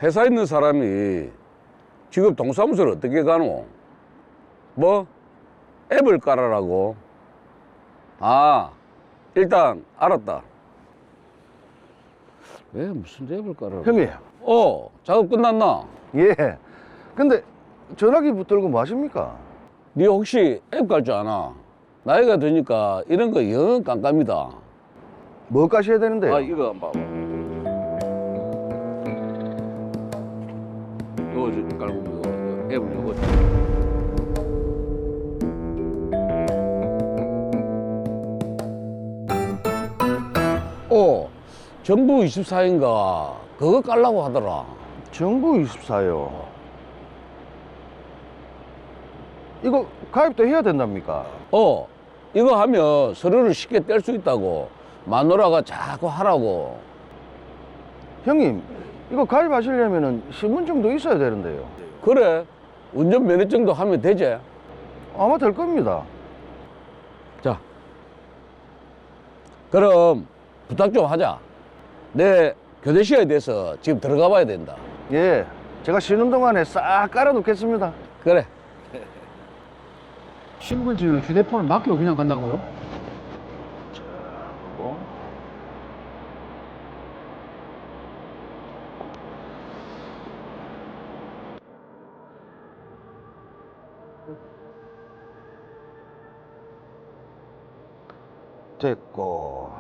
회사에 있는 사람이 지금 동사무소를 어떻게 가노? 뭐? 앱을 깔아라고? 아, 일단 알았다. 왜 무슨 앱을 깔아라고? 형님. 작업 끝났나? 예. 근데 전화기 붙들고 뭐 하십니까? 니 혹시 앱 깔 줄 아나? 나이가 드니까 이런 거 영 깜깜이다. 뭐 까셔야 되는데요? 이거 한번 봐봐. 요거 좀 깔고 이거 앱을 요거. 정부 24인가 그거 깔라고 하더라. 정부 24요. 이거 가입도 해야 된답니까? 이거 하면 서류를 쉽게 뗄 수 있다고 마누라가 자꾸 하라고. 형님, 이거 가입하시려면 신분증도 있어야 되는데요. 그래, 운전 면허증도 하면 되지. 아마 될 겁니다. 자, 그럼 부탁 좀 하자. 내 교대 시간에 대해서 지금 들어가 봐야 된다. 예, 제가 쉬는 동안에 싹 깔아놓겠습니다. 그래. 신분증을 휴대폰을 맡기고 그냥 간다고요? 됐고.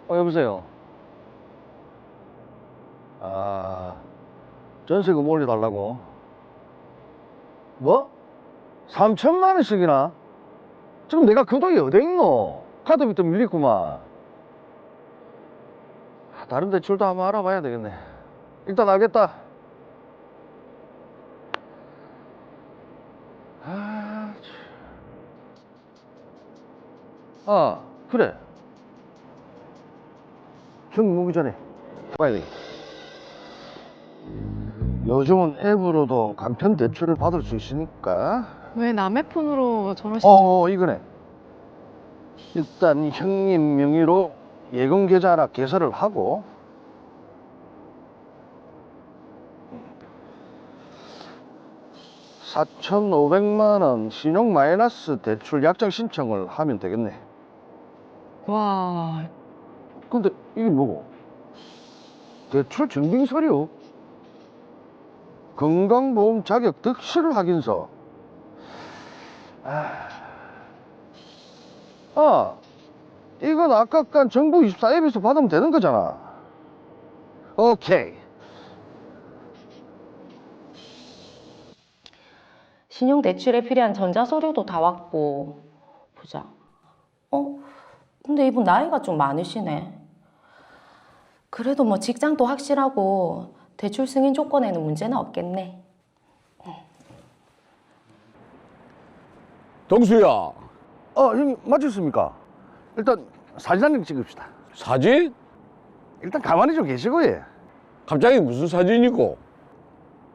여보세요. 전세금 올려달라고. 뭐? 3천만 원씩이나? 지금 내가 그 돈이 어디 있노? 카드비도 밀리구만. 다른 대출도 한번 알아봐야 되겠네. 일단 알겠다. 그래. 형 오기 전에 빨리. 요즘은 앱으로도 간편 대출을 받을 수 있으니까. 왜 남의 폰으로 저러시죠? 이거네. 일단 형님 명의로 예금 계좌 하나 개설을 하고, 4,500만 원 신용 마이너스 대출 약정 신청을 하면 되겠네. 와, 근데 이게 뭐고? 대출 증빙 서류, 건강보험 자격 득실 확인서. 이건 아까 깐 정부 24 앱에서 받으면 되는 거잖아. 오케이. 신용대출에 필요한 전자서류도 다 왔고. 보자. 근데 이분 나이가 좀 많으시네. 그래도 뭐 직장도 확실하고 대출 승인 조건에는 문제는 없겠네. 동수야, 형님 맞으십니까? 일단 사진 한 장 찍읍시다. 사진? 일단 가만히 좀 계시고. 예. 갑자기 무슨 사진이고?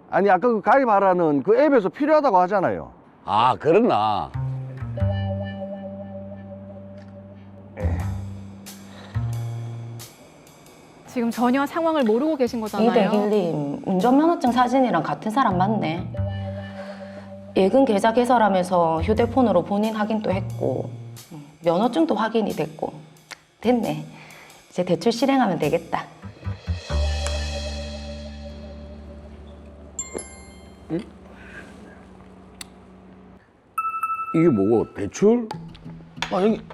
아니 아까 그 가입하라는 그 앱에서 필요하다고 하잖아요. 아, 그러나. 지금 전혀 상황을 모르고 계신 거잖아요. 이대길님, 운전면허증 사진이랑 같은 사람 맞네. 예금 계좌 개설하면서 휴대폰으로 본인 확인도 했고, 면허증도 확인이 됐고. 됐네. 이제 대출 실행하면 되겠다. 이게 뭐고? 대출? 형님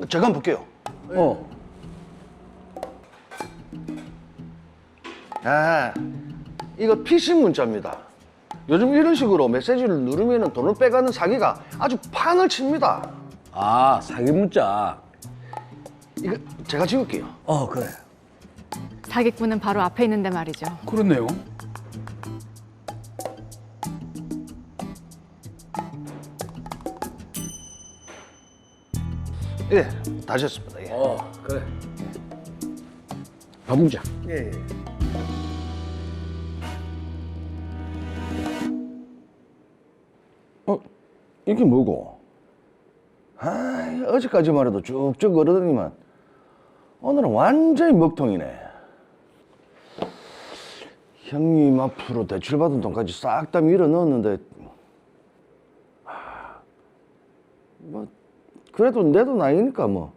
제가 한번 볼게요. 이거 피싱 문자입니다. 요즘 이런 식으로 메시지를 누르면 돈을 빼가는 사기가 아주 판을 칩니다. 아, 사기 문자. 이거 제가 지울게요. 그래. 사기꾼은 바로 앞에 있는데 말이죠. 그렇네요. 예, 다시 했습니다. 예. 그래. 밥 먹자. 예. 이게 뭐고? 어제까지만 해도 쭉쭉 걸으더니만 오늘은 완전히 먹통이네. 형님 앞으로 대출받은 돈까지 싹 다 밀어 넣었는데 뭐 그래도 내 돈 아니니까 뭐.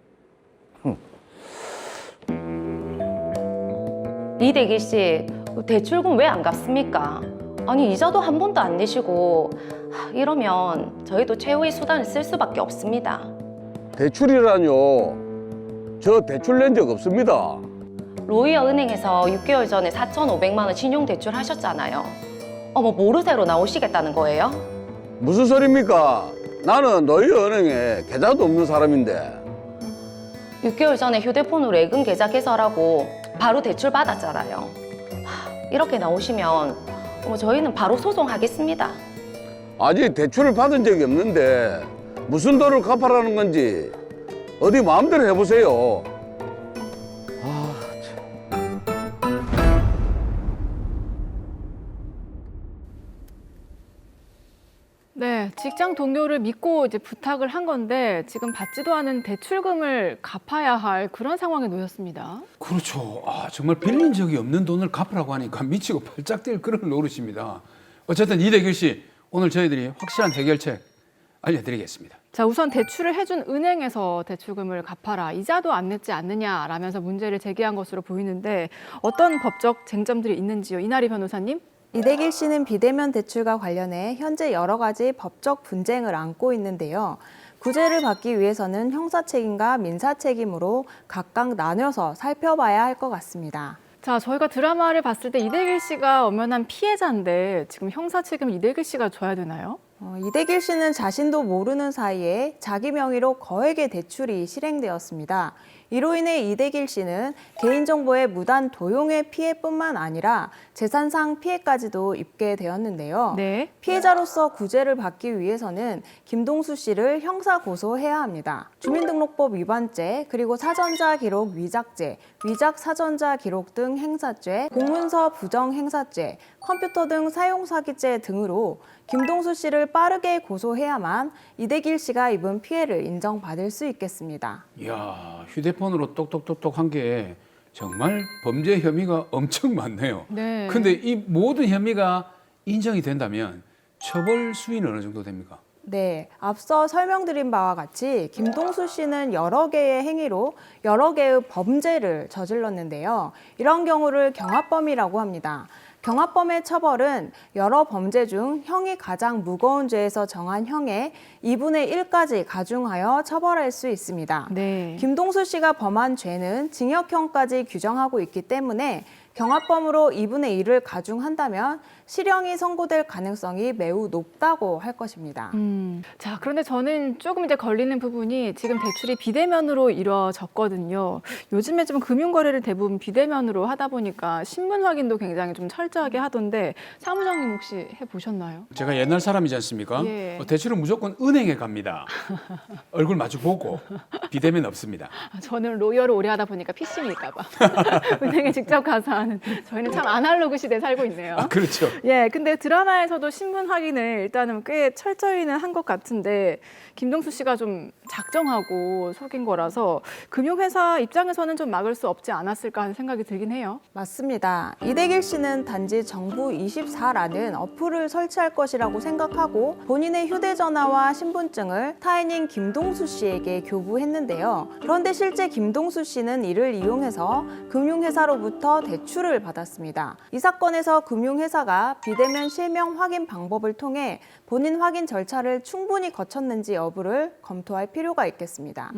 이대길 씨, 대출금 왜 안 갚습니까? 아니 이자도 한 번도 안 내시고 이러면 저희도 최후의 수단을 쓸 수밖에 없습니다. 대출이라뇨. 저 대출 낸 적 없습니다. 로이어 은행에서 6개월 전에 4,500만 원 신용 대출 하셨잖아요. 어머 모르쇠로 나오시겠다는 거예요? 무슨 소리입니까? 나는 너희 은행에 계좌도 없는 사람인데. 6개월 전에 휴대폰으로 예금 계좌 개설하고 바로 대출 받았잖아요. 이렇게 나오시면 저희는 바로 소송하겠습니다. 아직 대출을 받은 적이 없는데 무슨 돈을 갚아라는 건지 어디 마음대로 해보세요. 네, 직장 동료를 믿고 이제 부탁을 한 건데 지금 받지도 않은 대출금을 갚아야 할 그런 상황에 놓였습니다. 그렇죠. 정말 빌린 적이 없는 돈을 갚으라고 하니까 미치고 팔짝 뛸 그런 노릇입니다. 어쨌든 이대길 씨, 오늘 저희들이 확실한 해결책 알려드리겠습니다. 자, 우선 대출을 해준 은행에서 대출금을 갚아라, 이자도 안 냈지 않느냐라면서 문제를 제기한 것으로 보이는데 어떤 법적 쟁점들이 있는지요, 이나리 변호사님? 이대길 씨는 비대면 대출과 관련해 현재 여러 가지 법적 분쟁을 안고 있는데요. 구제를 받기 위해서는 형사 책임과 민사 책임으로 각각 나눠서 살펴봐야 할 것 같습니다. 자, 저희가 드라마를 봤을 때 이대길 씨가 엄연한 피해자인데 지금 형사 책임을 이대길 씨가 져야 되나요? 이대길 씨는 자신도 모르는 사이에 자기 명의로 거액의 대출이 실행되었습니다. 이로 인해 이대길 씨는 개인정보의 무단 도용의 피해뿐만 아니라 재산상 피해까지도 입게 되었는데요. 네. 피해자로서 구제를 받기 위해서는 김동수 씨를 형사 고소해야 합니다. 주민등록법 위반죄, 그리고 사전자 기록 위작죄, 위작 사전자 기록 등 행사죄, 공문서 부정 행사죄, 컴퓨터 등 사용 사기죄 등으로 김동수 씨를 빠르게 고소해야만 이대길 씨가 입은 피해를 인정받을 수 있겠습니다. 이야, 휴대폰으로 똑똑똑똑 한 게 정말 범죄 혐의가 엄청 많네요. 네. 근데 이 모든 혐의가 인정이 된다면 처벌 수위는 어느 정도 됩니까? 네, 앞서 설명드린 바와 같이 김동수 씨는 여러 개의 행위로 여러 개의 범죄를 저질렀는데요. 이런 경우를 경합범이라고 합니다. 경합범의 처벌은 여러 범죄 중 형이 가장 무거운 죄에서 정한 형의 2분의 1까지 가중하여 처벌할 수 있습니다. 네. 김동수 씨가 범한 죄는 징역형까지 규정하고 있기 때문에 경합범으로 2분의 1을 가중한다면 실형이 선고될 가능성이 매우 높다고 할 것입니다. 자, 그런데 저는 조금 이제 걸리는 부분이 지금 대출이 비대면으로 이루어졌거든요. 요즘에 좀 금융거래를 대부분 비대면으로 하다 보니까 신분 확인도 굉장히 좀 철저하게 하던데 사무장님 혹시 해보셨나요? 제가 옛날 사람이지 않습니까? 예. 대출은 무조건 은행에 갑니다. 얼굴 마주 보고 비대면 없습니다. 저는 로이어를 오래 하다 보니까 PC일까 봐. 은행에 직접 가서 하는. 저희는 참 아날로그 시대에 살고 있네요. 그렇죠. 예, 근데 드라마에서도 신분 확인을 일단은 꽤 철저히는 한 것 같은데 김동수 씨가 좀 작정하고 속인 거라서 금융회사 입장에서는 좀 막을 수 없지 않았을까 하는 생각이 들긴 해요. 맞습니다. 이대길 씨는 단지 정부24라는 어플을 설치할 것이라고 생각하고 본인의 휴대전화와 신분증을 타인인 김동수 씨에게 교부했는데요. 그런데 실제 김동수 씨는 이를 이용해서 금융회사로부터 대출을 받았습니다. 이 사건에서 금융회사가 비대면 실명 확인 방법을 통해 본인 확인 절차를 충분히 거쳤는지 여부를 검토할 필요가 있겠습니다.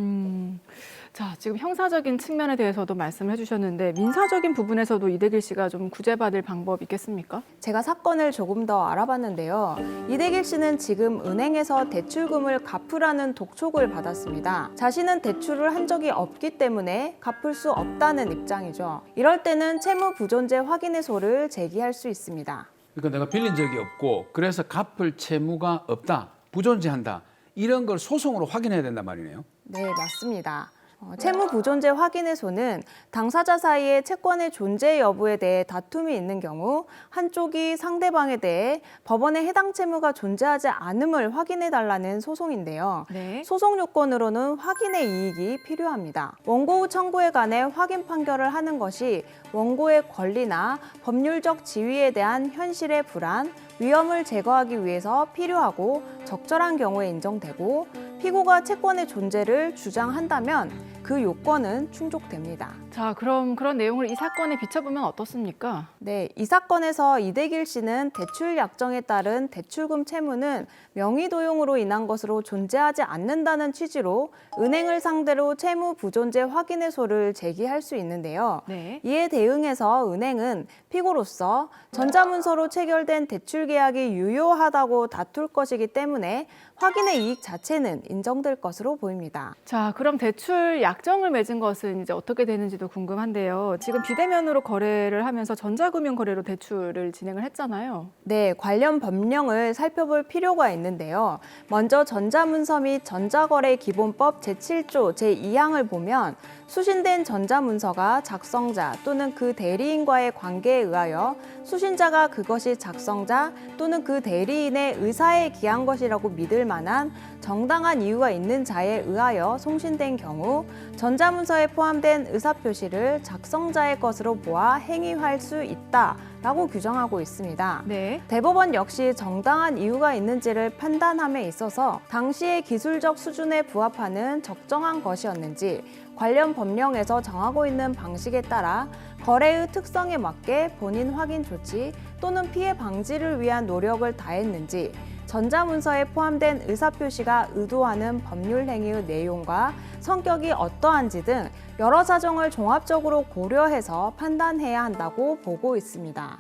자, 지금 형사적인 측면에 대해서도 말씀을 해주셨는데 민사적인 부분에서도 이대길 씨가 좀 구제받을 방법 있겠습니까? 제가 사건을 조금 더 알아봤는데요. 이대길 씨는 지금 은행에서 대출금을 갚으라는 독촉을 받았습니다. 자신은 대출을 한 적이 없기 때문에 갚을 수 없다는 입장이죠. 이럴 때는 채무부존재 확인해소를 제기할 수 있습니다. 그러니까 내가 빌린 적이 없고 그래서 갚을 채무가 없다, 부존재한다, 이런 걸 소송으로 확인해야 된단 말이네요. 네, 맞습니다. 채무 부존재 확인해소는 당사자 사이에 채권의 존재 여부에 대해 다툼이 있는 경우 한쪽이 상대방에 대해 법원에 해당 채무가 존재하지 않음을 확인해달라는 소송인데요. 네. 소송 요건으로는 확인의 이익이 필요합니다. 원고 청구에 관해 확인 판결을 하는 것이 원고의 권리나 법률적 지위에 대한 현실의 불안, 위험을 제거하기 위해서 필요하고 적절한 경우에 인정되고 피고가 채권의 존재를 주장한다면 그 요건은 충족됩니다. 자, 그럼 그런 내용을 이 사건에 비춰보면 어떻습니까? 네, 이 사건에서 이대길 씨는 대출 약정에 따른 대출금 채무는 명의 도용으로 인한 것으로 존재하지 않는다는 취지로 은행을 상대로 채무 부존재 확인해소를 제기할 수 있는데요. 네. 이에 대응해서 은행은 피고로서 전자문서로 체결된 대출 계약이 유효하다고 다툴 것이기 때문에 확인의 이익 자체는 인정될 것으로 보입니다. 자, 그럼 대출 약정을 맺은 것은 이제 어떻게 되는지도 궁금한데요. 지금 비대면으로 거래를 하면서 전자금융 거래로 대출을 진행을 했잖아요. 네, 관련 법령을 살펴볼 필요가 있는데요. 먼저 전자문서 및 전자거래기본법 제7조 제2항을 보면 수신된 전자문서가 작성자 또는 그 대리인과의 관계에 의하여 수신자가 그것이 작성자 또는 그 대리인의 의사에 기한 것이라고 믿을 만한 정당한 이유가 있는 자에 의하여 송신된 경우 전자문서에 포함된 의사표시를 작성자의 것으로 보아 행위할 수 있다라고 규정하고 있습니다. 네. 대법원 역시 정당한 이유가 있는지를 판단함에 있어서 당시의 기술적 수준에 부합하는 적정한 것이었는지 관련 법령에서 정하고 있는 방식에 따라 거래의 특성에 맞게 본인 확인 조치 또는 피해 방지를 위한 노력을 다했는지 전자문서에 포함된 의사표시가 의도하는 법률 행위의 내용과 성격이 어떠한지 등 여러 사정을 종합적으로 고려해서 판단해야 한다고 보고 있습니다.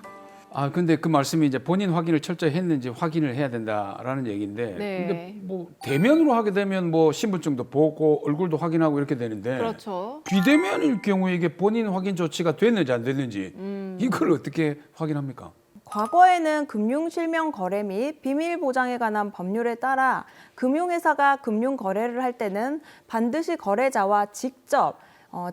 아, 근데 그 말씀이 이제 본인 확인을 철저히 했는지 확인을 해야 된다라는 얘기인데, 네. 근데 뭐 대면으로 하게 되면 뭐 신분증도 보고 얼굴도 확인하고 이렇게 되는데, 그렇죠. 비대면일 경우에 이게 본인 확인 조치가 됐는지 안 됐는지 이걸 어떻게 확인합니까? 과거에는 금융실명 거래 및 비밀 보장에 관한 법률에 따라 금융회사가 금융 거래를 할 때는 반드시 거래자와 직접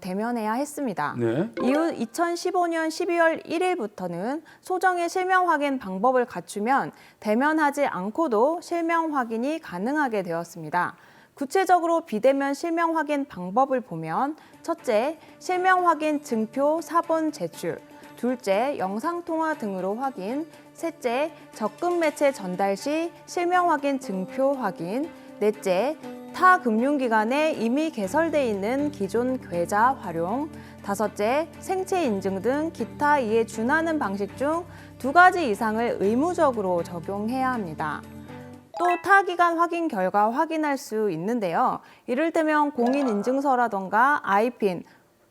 대면해야 했습니다. 네. 이후 2015년 12월 1일부터는 소정의 실명 확인 방법을 갖추면 대면하지 않고도 실명 확인이 가능하게 되었습니다. 구체적으로 비대면 실명 확인 방법을 보면 첫째, 실명 확인 증표 사본 제출, 둘째, 영상통화 등으로 확인, 셋째, 적금 매체 전달 시 실명 확인 증표 확인, 넷째, 타 금융기관에 이미 개설돼 있는 기존 계좌 활용, 다섯째, 생체 인증 등 기타 이에 준하는 방식 중 2가지 이상을 의무적으로 적용해야 합니다. 또 타 기관 확인 결과 확인할 수 있는데요. 이를테면 공인인증서라던가 아이핀,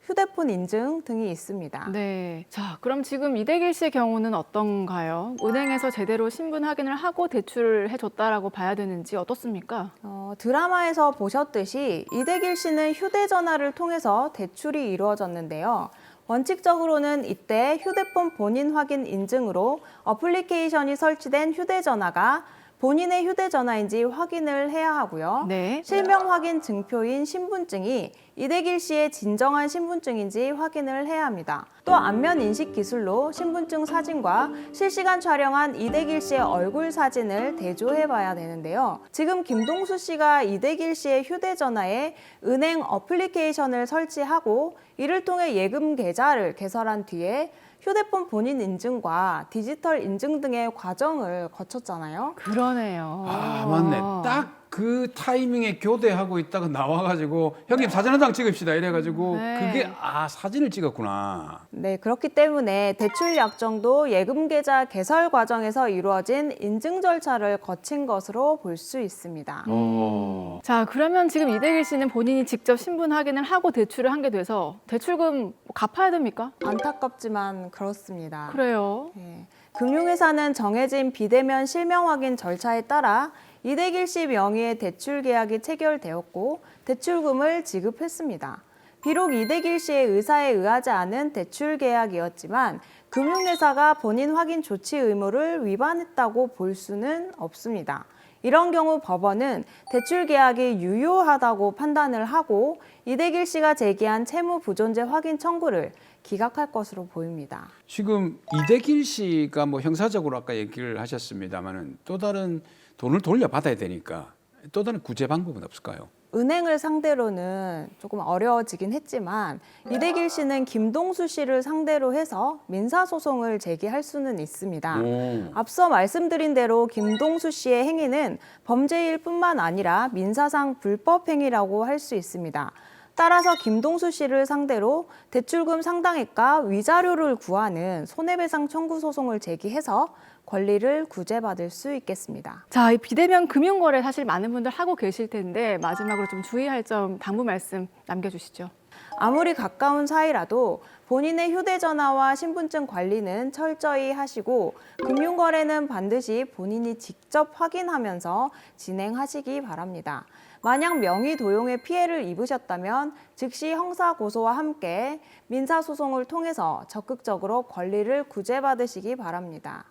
휴대폰 인증 등이 있습니다. 네. 자, 그럼 지금 이대길 씨의 경우는 어떤가요? 은행에서 제대로 신분 확인을 하고 대출을 해줬다라고 봐야 되는지 어떻습니까? 드라마에서 보셨듯이 이대길 씨는 휴대전화를 통해서 대출이 이루어졌는데요. 원칙적으로는 이때 휴대폰 본인 확인 인증으로 어플리케이션이 설치된 휴대전화가 본인의 휴대전화인지 확인을 해야 하고요. 네. 실명 확인 증표인 신분증이 이대길 씨의 진정한 신분증인지 확인을 해야 합니다. 또 안면 인식 기술로 신분증 사진과 실시간 촬영한 이대길 씨의 얼굴 사진을 대조해 봐야 되는데요. 지금 김동수 씨가 이대길 씨의 휴대전화에 은행 어플리케이션을 설치하고 이를 통해 예금 계좌를 개설한 뒤에 휴대폰 본인 인증과 디지털 인증 등의 과정을 거쳤잖아요. 그러네요. 아, 맞네. 딱 그 타이밍에 교대하고 있다가 나와가지고 형님 사진 한 장 찍읍시다 이래가지고 네. 그게 사진을 찍었구나. 네, 그렇기 때문에 대출 약정도 예금 계좌 개설 과정에서 이루어진 인증 절차를 거친 것으로 볼 수 있습니다. 자, 그러면 지금 이대길 씨는 본인이 직접 신분 확인을 하고 대출을 한 게 돼서 대출금 갚아야 됩니까? 안타깝지만 그렇습니다. 그래요. 네. 금융회사는 정해진 비대면 실명 확인 절차에 따라 이대길 씨 명의의 대출 계약이 체결되었고 대출금을 지급했습니다. 비록 이대길 씨의 의사에 의하지 않은 대출 계약이었지만 금융회사가 본인 확인 조치 의무를 위반했다고 볼 수는 없습니다. 이런 경우 법원은 대출 계약이 유효하다고 판단을 하고 이대길 씨가 제기한 채무 부존재 확인 청구를 기각할 것으로 보입니다. 지금 이대길 씨가 뭐 형사적으로 아까 얘기를 하셨습니다만은 또 다른 돈을 돌려받아야 되니까 또 다른 구제 방법은 없을까요? 은행을 상대로는 조금 어려워지긴 했지만 이대길 씨는 김동수 씨를 상대로 해서 민사소송을 제기할 수는 있습니다. 앞서 말씀드린 대로 김동수 씨의 행위는 범죄일 뿐만 아니라 민사상 불법 행위라고 할 수 있습니다. 따라서 김동수 씨를 상대로 대출금 상당액과 위자료를 구하는 손해배상 청구 소송을 제기해서 권리를 구제받을 수 있겠습니다. 자, 이 비대면 금융거래 사실 많은 분들 하고 계실 텐데 마지막으로 좀 주의할 점 당부 말씀 남겨주시죠. 아무리 가까운 사이라도 본인의 휴대전화와 신분증 관리는 철저히 하시고 금융거래는 반드시 본인이 직접 확인하면서 진행하시기 바랍니다. 만약 명의 도용의 피해를 입으셨다면 즉시 형사고소와 함께 민사소송을 통해서 적극적으로 권리를 구제받으시기 바랍니다.